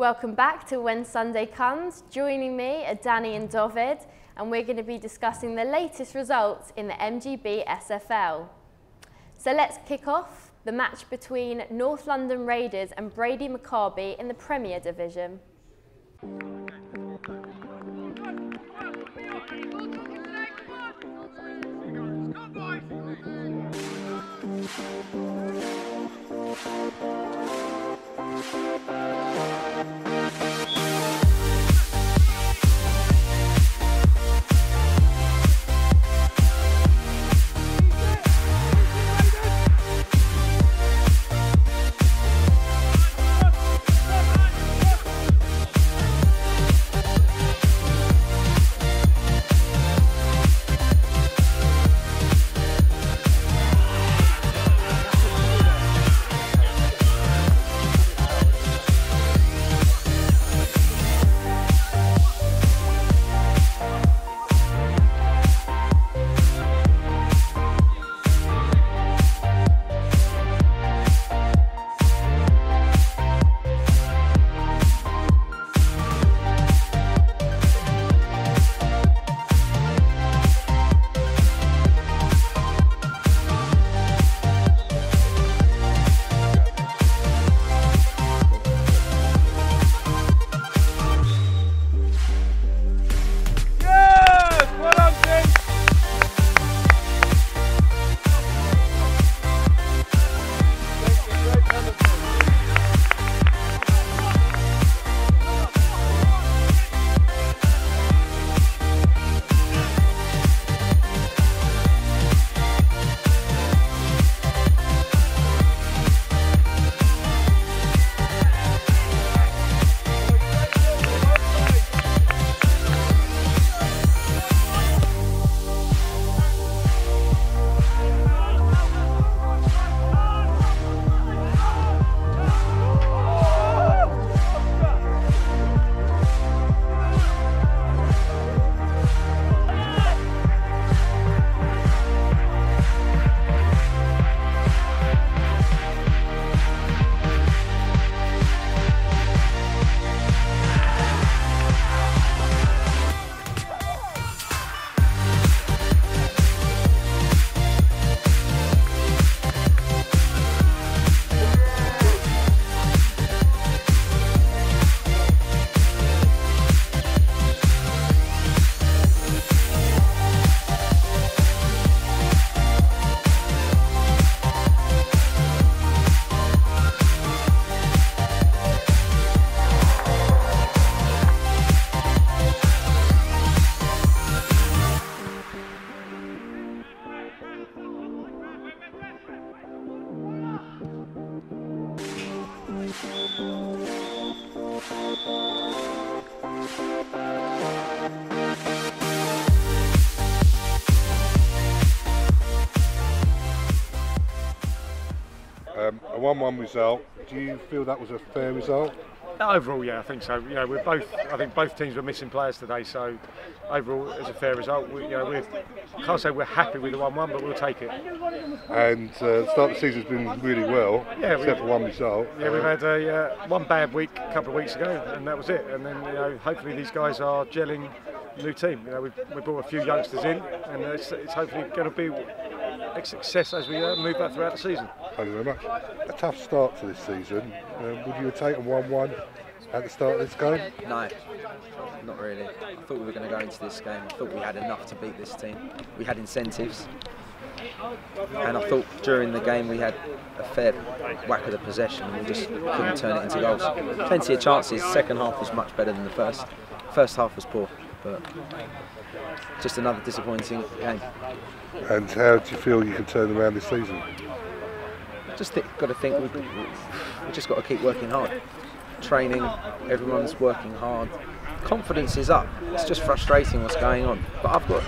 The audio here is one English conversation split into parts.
Welcome back to When Sunday Comes. Joining me are Danny and David, and we're going to be discussing the latest results in the MGB SFL. So let's kick off the match between North London Raiders and Brady Maccabi in the Premier Division. A 1-1 result. Do you feel that was a fair result? Overall, yeah, I think so. You know, I think both teams were missing players today, so overall, it's a fair result. We can't say we're happy with the 1-1, but we'll take it. And the start of the season's been really well, yeah, except for one result. Yeah, we've had one bad week a couple of weeks ago, and that was it. And then, hopefully these guys are gelling. New team. We brought a few youngsters in, and it's hopefully going to be a success as we move back throughout the season. Thank you very much. A tough start to this season. Would you have taken 1-1 at the start of this game? No, not really. I thought we were going to go into this game. I thought we had enough to beat this team. We had incentives, and I thought during the game we had a fair whack of the possession, and we just couldn't turn it into goals. Plenty of chances. Second half was much better than the first. First half was poor, but just another disappointing game. And how do you feel you can turn around this season? Just got to think we just got to keep working hard. Training, everyone's working hard. Confidence is up. It's just frustrating what's going on. But I've got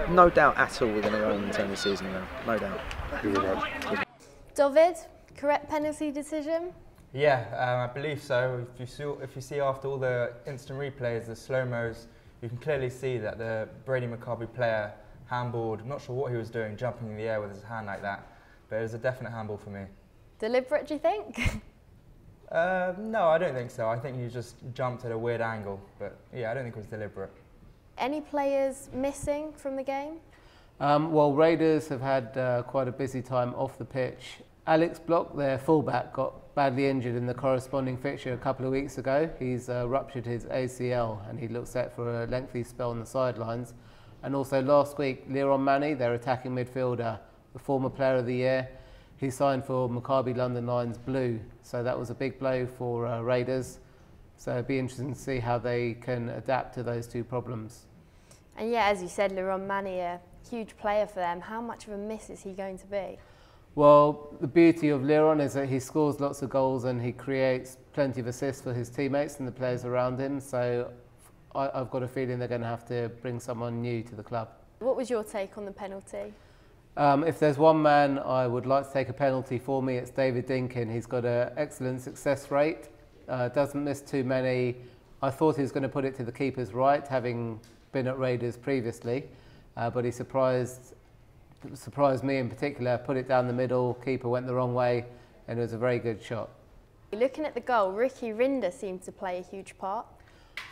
no doubt at all we're going to go and turn the season around. No doubt. Thank you very much. David, correct penalty decision? Yeah, I believe so. If you see after all the instant replays, the slow-mos, you can clearly see that the Brady Maccabi player handballed. I'm not sure what he was doing, jumping in the air with his hand like that, but it was a definite handball for me. Deliberate, do you think? No, I don't think so. I think he just jumped at a weird angle, but yeah, I don't think it was deliberate. Any players missing from the game? Well, Raiders have had quite a busy time off the pitch. Alex Block, their fullback, got badly injured in the corresponding fixture a couple of weeks ago. He's ruptured his ACL and he looks set for a lengthy spell on the sidelines. And also last week, Leron Manny, their attacking midfielder, the former player of the year, he signed for Maccabi London Lions Blue. So that was a big blow for Raiders. So it'd be interesting to see how they can adapt to those two problems. And yeah, as you said, Leron Manny, a huge player for them. How much of a miss is he going to be? Well, the beauty of Leron is that he scores lots of goals and he creates plenty of assists for his teammates and the players around him. So I've got a feeling they're going to have to bring someone new to the club. What was your take on the penalty? If there's one man I would like to take a penalty for me, it's David Dinkin. He's got an excellent success rate, doesn't miss too many. I thought he was going to put it to the keeper's right, having been at Raiders previously, but he surprised me in particular, put it down the middle, keeper went the wrong way, and it was a very good shot. Looking at the goal, Ricky Rinder seemed to play a huge part.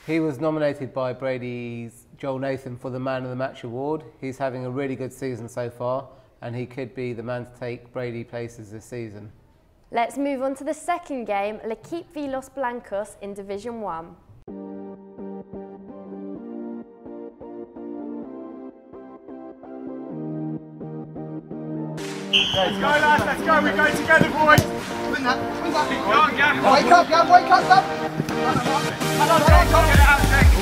He was nominated by Brady's Joel Nathan for the Man of the Match award. He's having a really good season so far, and he could be the man to take Brady places this season. Let's move on to the second game, L'Equipe v Los Blancos in Division 1. Let's go lads, let's go, we go together boys! Win that. Wake up, Gav, wake up, Gav! Get it out, Jake!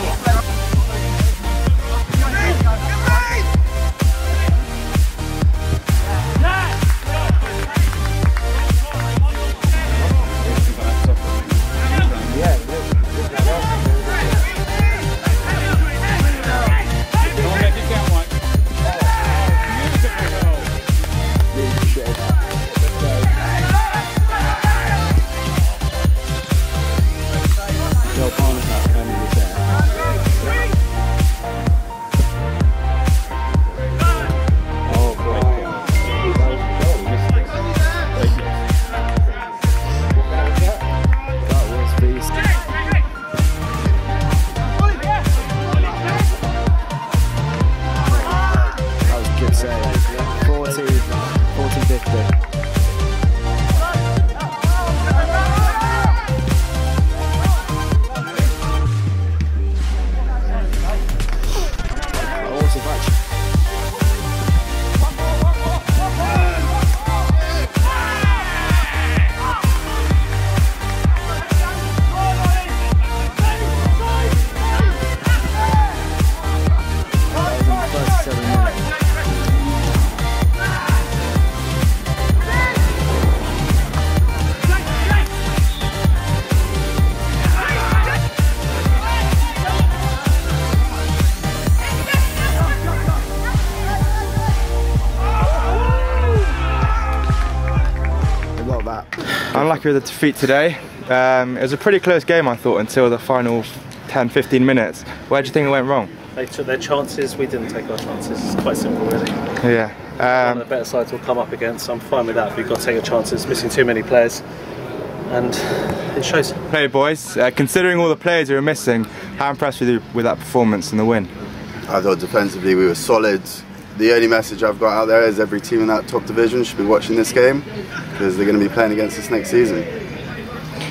Unlucky with the defeat today. It was a pretty close game, I thought, until the final 10-15 minutes. Where do you think it went wrong? They took their chances, we didn't take our chances. It's quite simple, really. Yeah. One of the better sides we'll come up against, so I'm fine with that. If you've got to take your chances, missing too many players, and it shows. Hey boys, considering all the players who were missing, how impressed were you with that performance and the win? I thought defensively we were solid. The only message I've got out there is every team in that top division should be watching this game because they're going to be playing against us next season,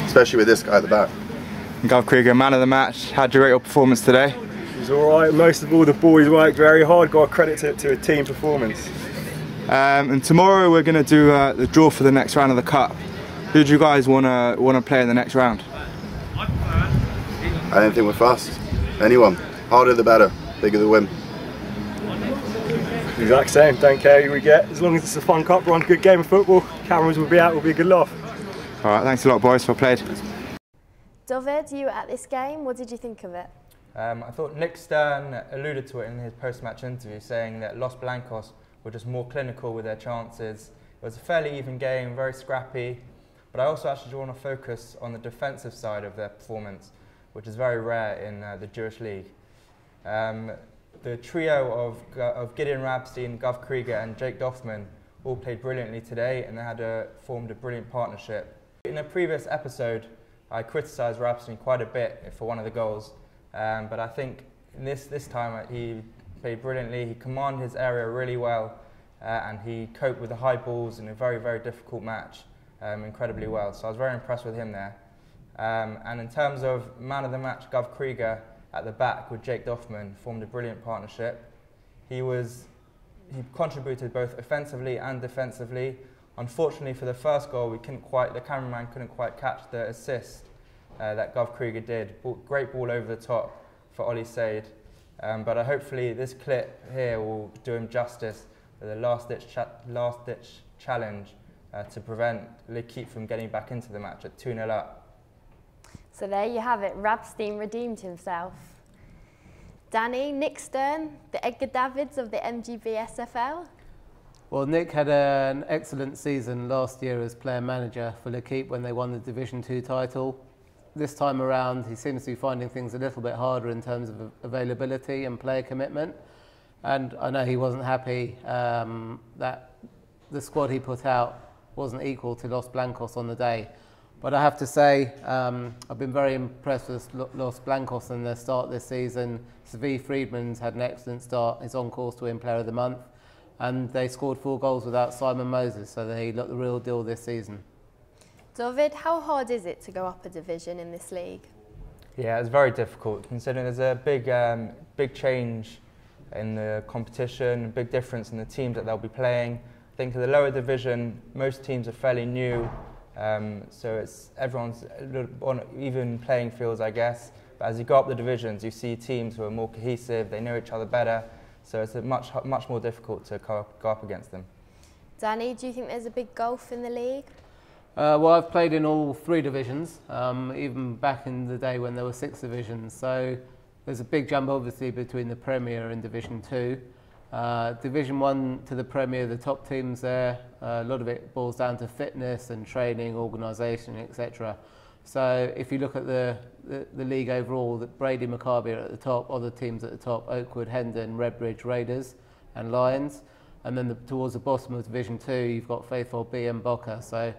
especially with this guy at the back. Gav Krieger, man of the match. How'd you rate your performance today? It was alright. Most of all, the boys worked very hard. Got a credit to a team performance. And tomorrow we're going to do the draw for the next round of the Cup. Who do you guys want to play in the next round? I don't think we're fast. Anyone. Harder the better. Bigger the win. Exact same, don't care who we get. As long as it's a fun cup run, good game of football, cameras will be out, will be a good laugh. Alright, thanks a lot boys, well played. David, you were at this game, what did you think of it? I thought Nick Stern alluded to it in his post-match interview, saying that Los Blancos were just more clinical with their chances. It was a fairly even game, very scrappy, but I also actually want to focus on the defensive side of their performance, which is very rare in the Jewish League. The trio of Gideon Rabstein, Gav Krieger and Jake Doffman all played brilliantly today, and they had formed a brilliant partnership. In a previous episode, I criticised Rapston quite a bit for one of the goals, but I think this time he played brilliantly. He commanded his area really well, and he coped with the high balls in a very, very difficult match incredibly well. So I was very impressed with him there. And in terms of man of the match, Gov Krieger at the back with Jake Doffman formed a brilliant partnership. He contributed both offensively and defensively. Unfortunately for the first goal, the cameraman couldn't quite catch the assist that Gov Krieger did. Great ball over the top for Ollie Said. But hopefully this clip here will do him justice with a last-ditch challenge to prevent L'Equipe from getting back into the match at 2-0 up. So there you have it, Rapsteen redeemed himself. Danny, Nick Stern, the Edgar Davids of the MGB SFL. Well, Nick had an excellent season last year as player-manager for L'Equipe when they won the Division 2 title. This time around, he seems to be finding things a little bit harder in terms of availability and player commitment. And I know he wasn't happy that the squad he put out wasn't equal to Los Blancos on the day. But I have to say, I've been very impressed with Los Blancos in their start this season. Svi Friedman's had an excellent start. He's on course to win Player of the Month. And they scored 4 goals without Simon Moses, so they look the real deal this season. David, how hard is it to go up a division in this league? Yeah, it's very difficult, considering there's a big change in the competition, a big difference in the teams that they'll be playing. I think in the lower division, most teams are fairly new, so everyone's on even playing fields, I guess. But as you go up the divisions, you see teams who are more cohesive, they know each other better, so it's much more difficult to go up against them. Danny, do you think there's a big gulf in the league? Well, I've played in all 3 divisions, even back in the day when there were 6 divisions. So there's a big jump, obviously, between the Premier and Division 2. Division 1 to the Premier, the top teams there, a lot of it boils down to fitness and training, organisation, etc. So if you look at the league overall, Brady, Maccabi are at the top, other teams at the top, Oakwood, Hendon, Redbridge, Raiders and Lions. And then towards the bottom of Division 2, you've got Faithful B and Boca. So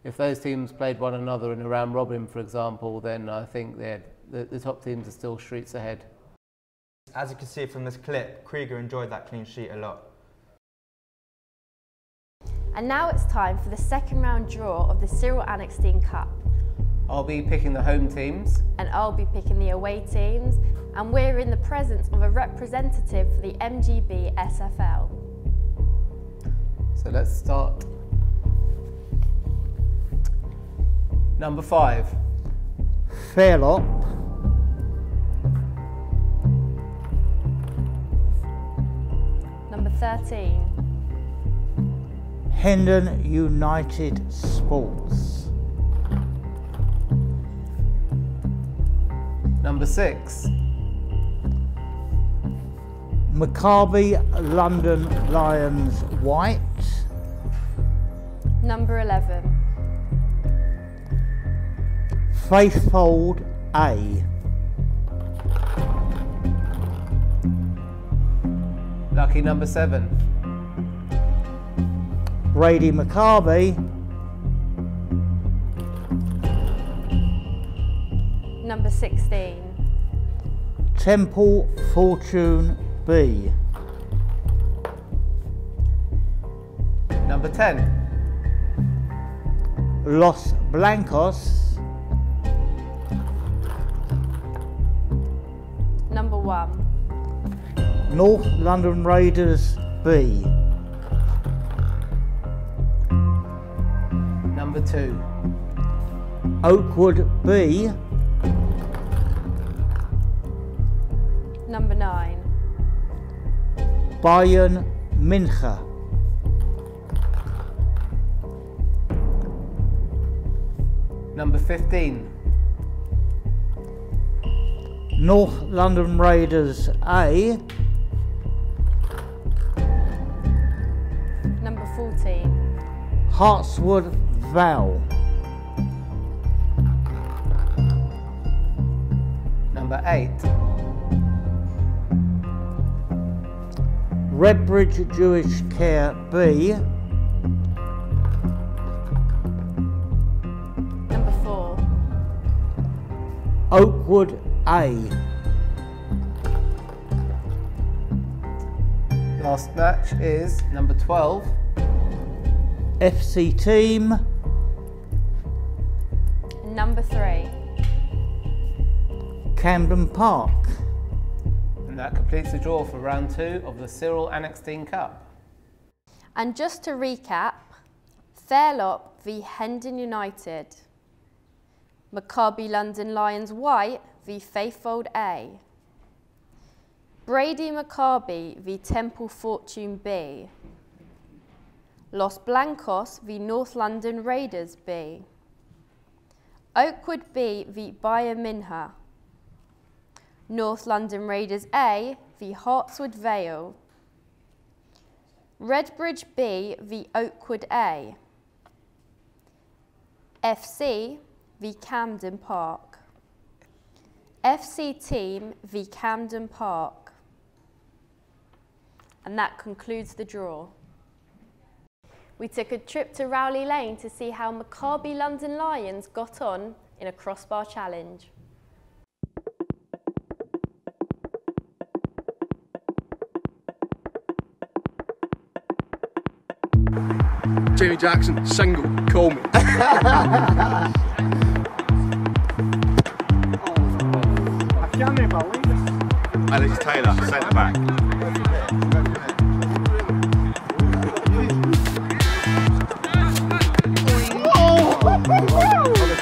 if those teams played one another in a round robin, for example, then I think the top teams are still streets ahead. As you can see from this clip, Krieger enjoyed that clean sheet a lot. And now it's time for the second round draw of the Cyril Anekstein Cup. I'll be picking the home teams. And I'll be picking the away teams. And we're in the presence of a representative for the MGB SFL. So let's start. Number 5. Fairlop. Number 13. Hendon United Sports. Number 6. Maccabi London Lions White. Number 11. Faithfold A. Lucky number 7. Brady Maccabi. Number 16. Temple Fortune B. Number 10. Los Blancos. Number 1. North London Raiders B. Number 2. Oakwood B. Number 9. Bayern München. Number 15. North London Raiders A. Number 14. Hartswood Val. Number 8. Redbridge Jewish Care B. Oakwood A. Last match is number 12. FC Team. Number 3. Camden Park. And that completes the draw for round 2 of the Cyril Anekstein Cup. And just to recap, Fairlop v Hendon United, Maccabi London Lions White v Faithfold A, Brady Maccabi v Temple Fortune B, Los Blancos v North London Raiders B, Oakwood B v Bayern Minha, North London Raiders A v Hartswood Vale, Redbridge B v Oakwood A, FC v Camden Park, FC Team v Camden Park. And that concludes the draw. We took a trip to Rowley Lane to see how Maccabi London Lions got on in a crossbar challenge. Jamie Jackson, single, call me. Alex Taylor, centre back.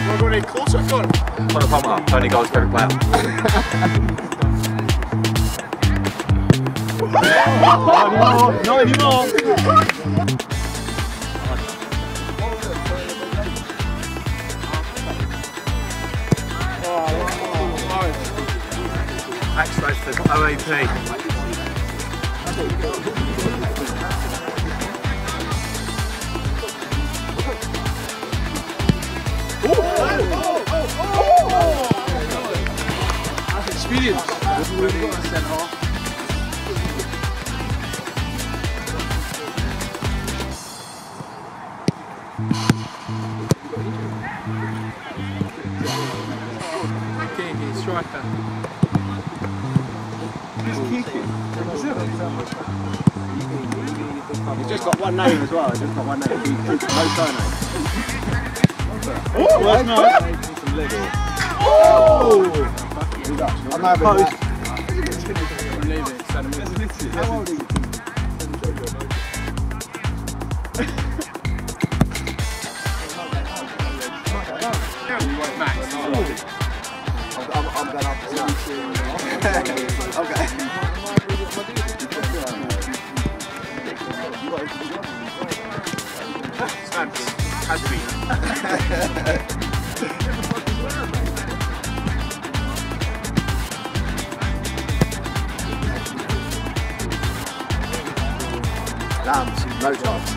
We're going to closer, go on. Connor Palmer, Tony Gold's favourite player. Not anymore. X-Racers, OAP. That's experience. Okay, striker. He's kicking. He's just got one name as well, he's just got one name. No surname. Oh, that's nice. Oh! I'm having that. How old are you? Max. I'm going up to okay. Stamps. Has been. Lambs, no chance.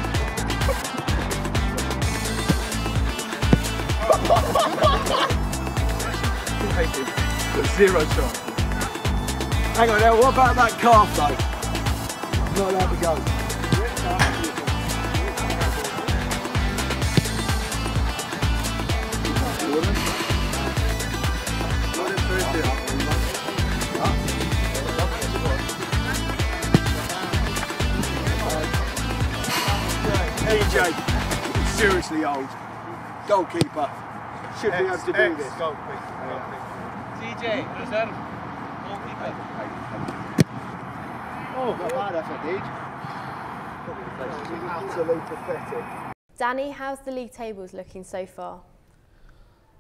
Zero shot. Hang on now, what about that calf though? Not allowed to go. EJ, seriously old. Goalkeeper. Should be able to do this. TJ, reserve. Goalkeeper. Oh, not bad effort, Deej. Absolutely pathetic. Danny, how's the league tables looking so far?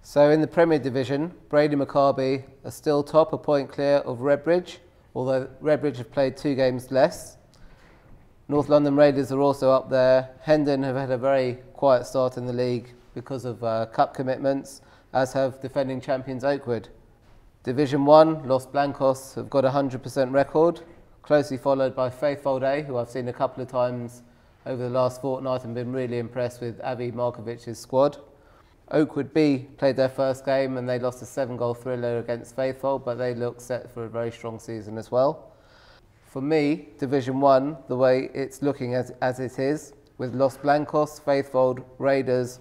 So in the Premier Division, Brady Maccabi are still top, a point clear of Redbridge, although Redbridge have played 2 games less. North London Raiders are also up there. Hendon have had a very quiet start in the league because of cup commitments, as have defending champions Oakwood. Division 1, Los Blancos have got a 100% record, closely followed by Faithfold A, who I've seen a couple of times over the last fortnight and been really impressed with Avi Markovic's squad. Oakwood B played their first game and they lost a 7-goal thriller against Faithfold, but they look set for a very strong season as well. For me, Division 1, the way it's looking as it is, with Los Blancos, Faithfold, Raiders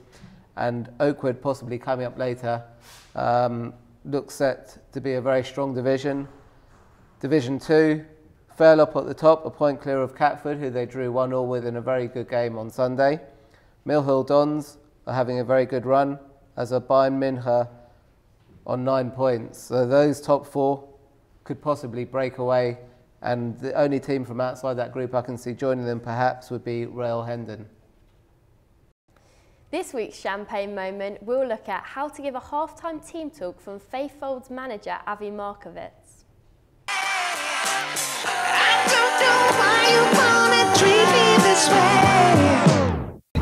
and Oakwood possibly coming up later, looks set to be a very strong division. Division 2, Fairlop at the top, a point clear of Catford, who they drew 1-1 with in a very good game on Sunday. Mill Hill Dons are having a very good run, as are Bayern München on 9 points. So those top 4 could possibly break away, and the only team from outside that group I can see joining them perhaps would be Rail Hendon. This week's Champagne Moment, we'll look at how to give a half-time team talk from Faithfold's manager, Avi Markovitz.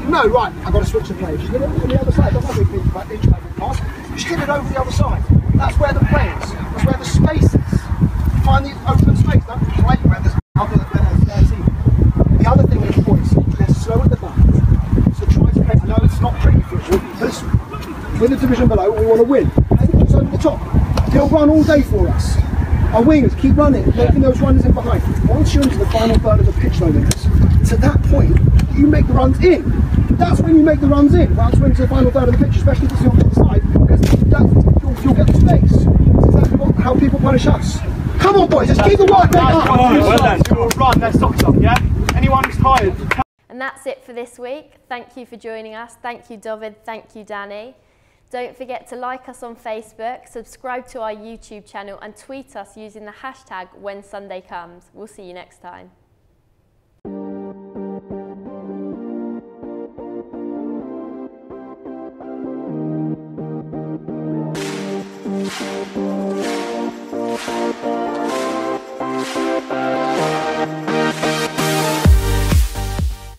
No, right, I've got to switch the play. Just get it over the other side. Don't worry about each pass. Just get it over the other side. That's where the play is. That's where the space is. Find the open space. Don't play where there's other team. The other thing is, boys, they're slow at the back. So try to play. I know it's not pretty football, but with the division below, we want to win. Everyone's over the top. They'll run all day for us. Our wingers keep running, making those runners in behind. Once you're into the final third of the pitch, though, to that point, you make the runs in. That's when you make the runs in. Once we're into the final third of the pitch, especially if it's on the side, because you'll get the space. That's exactly how people punish us. Come on, boys, just keep the work up. Well done. We'll run their socks off, yeah? Anyone who's tired. And that's it for this week. Thank you for joining us. Thank you, David. Thank you, Danny. Don't forget to like us on Facebook, subscribe to our YouTube channel and tweet us using the hashtag WhenSundayComes. We'll see you next time.